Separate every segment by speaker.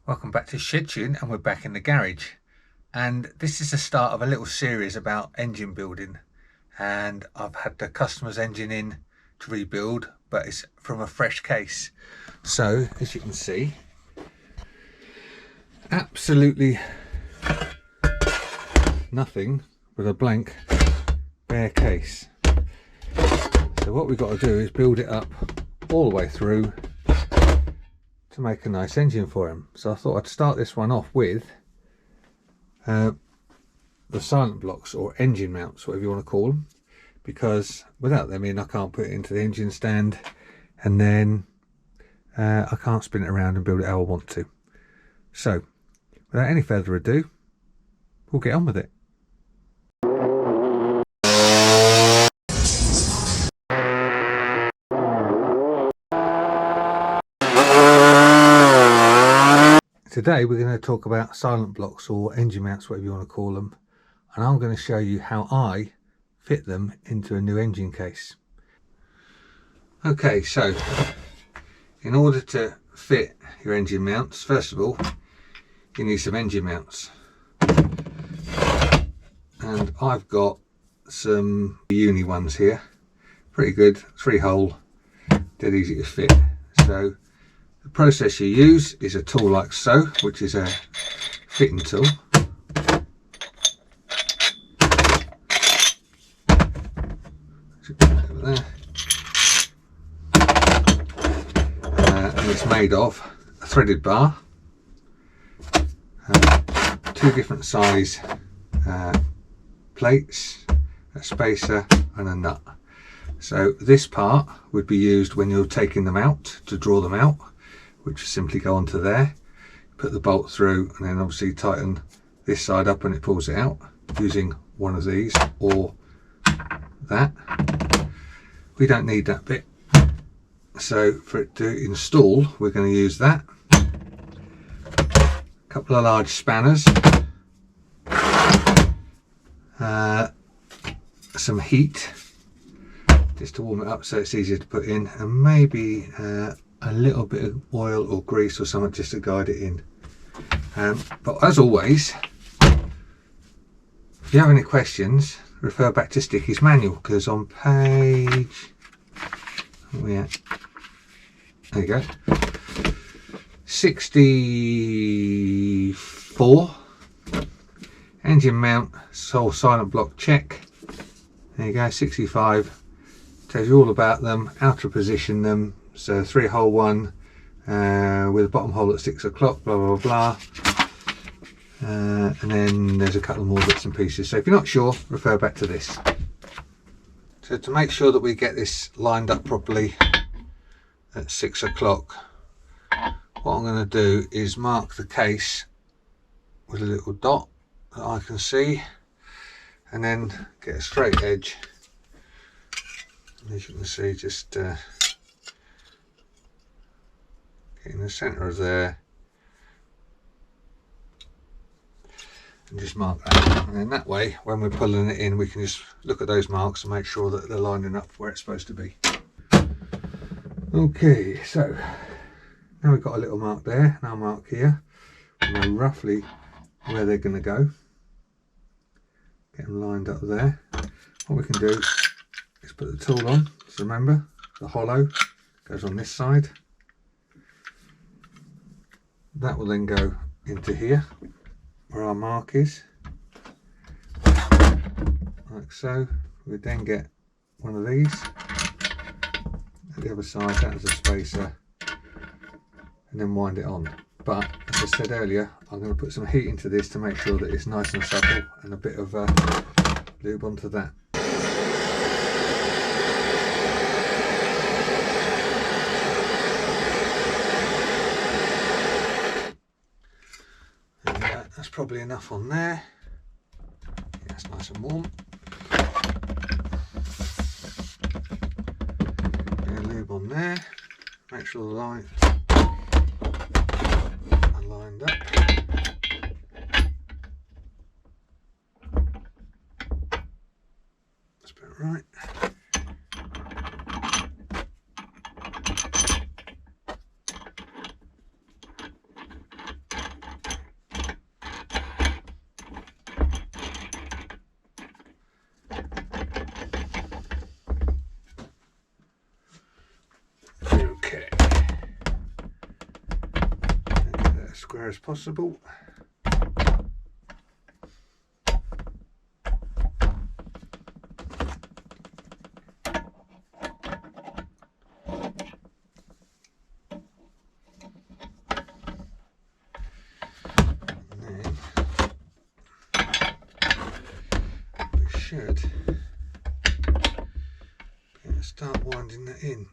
Speaker 1: Welcome back to Shedtune, and we're back in the garage, and this is the start of a little series about engine building. And I've had the customer's engine in to rebuild, but it's from a fresh case. So as you can see, absolutely nothing but a blank bare case. So what we've got to do is build it up all the way through to make a nice engine for him. So I thought I'd start this one off with the silent blocks, or engine mounts, whatever you want to call them, because without them in I can't put it into the engine stand, and then I can't spin it around and build it how I want to. So without any further ado, we'll get on with it. Today we're going to talk about silent blocks, or engine mounts, whatever you want to call them, and I'm going to show you how I fit them into a new engine case. Okay, so in order to fit your engine mounts, first of all you need some engine mounts, and I've got some uni ones here, pretty good, 3-hole, dead easy to fit. So the process you use is a tool like so, which is a fitting tool. Over there. And it's made of a threaded bar, 2 different size plates, a spacer and a nut. So this part would be used when you're taking them out to draw them out, which simply go onto there, put the bolt through, and then obviously tighten this side up and it pulls it out using one of these or that. We don't need that bit, so for it to install we're going to use that. A couple of large spanners, some heat just to warm it up so it's easier to put in, and maybe a little bit of oil or grease or something just to guide it in. But as always, if you have any questions, refer back to Sticky's manual, because on page, there you go, 64, engine mount sole silent block check, there you go, 65, tells you all about them, how to position them. So 3-hole one with a bottom hole at 6 o'clock, blah blah blah, and then there's a couple more bits and pieces. So if you're not sure, refer back to this. So to make sure that we get this lined up properly at 6 o'clock, what I'm going to do is mark the case with a little dot that I can see, and then get a straight edge. As you can see, just in the centre of there, and just mark that, and then that way when we're pulling it in we can just look at those marks and make sure that they're lining up where it's supposed to be. Okay, so now we've got a little mark there, and I'll mark here, we know roughly where they're going to go, get them lined up there. What we can do is put the tool on, so remember the hollow goes on this side. That will then go into here where our mark is, like so. We then get one of these at the other side, that is a spacer, and then wind it on. But as I said earlier, I'm going to put some heat into this to make sure that it's nice and supple, and a bit of lube onto that. That's probably enough on there. Yeah, that's nice and warm. Get a lube on there. Make sure the lines are lined up. That's about right. square as possible. Should start winding that in.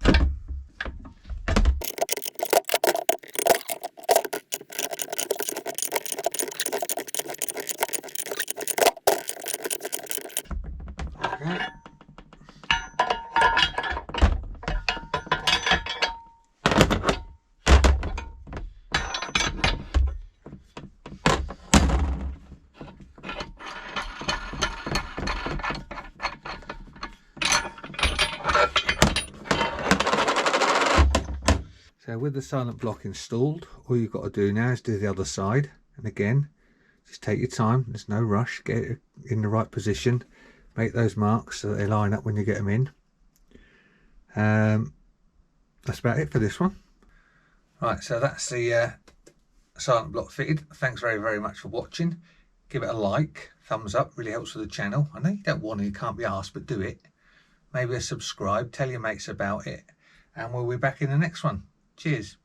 Speaker 1: Okay. So with the silent block installed, all you've got to do now is do the other side, and again just take your time, there's no rush, get it in the right position, make those marks so that they line up when you get them in. That's about it for this one. Right, so that's the silent block fitted. Thanks very much for watching. Give it a like, thumbs up, really helps with the channel. I know you don't want to, you can't be asked, but do it. Maybe a subscribe, tell your mates about it, and we'll be back in the next one. Cheers.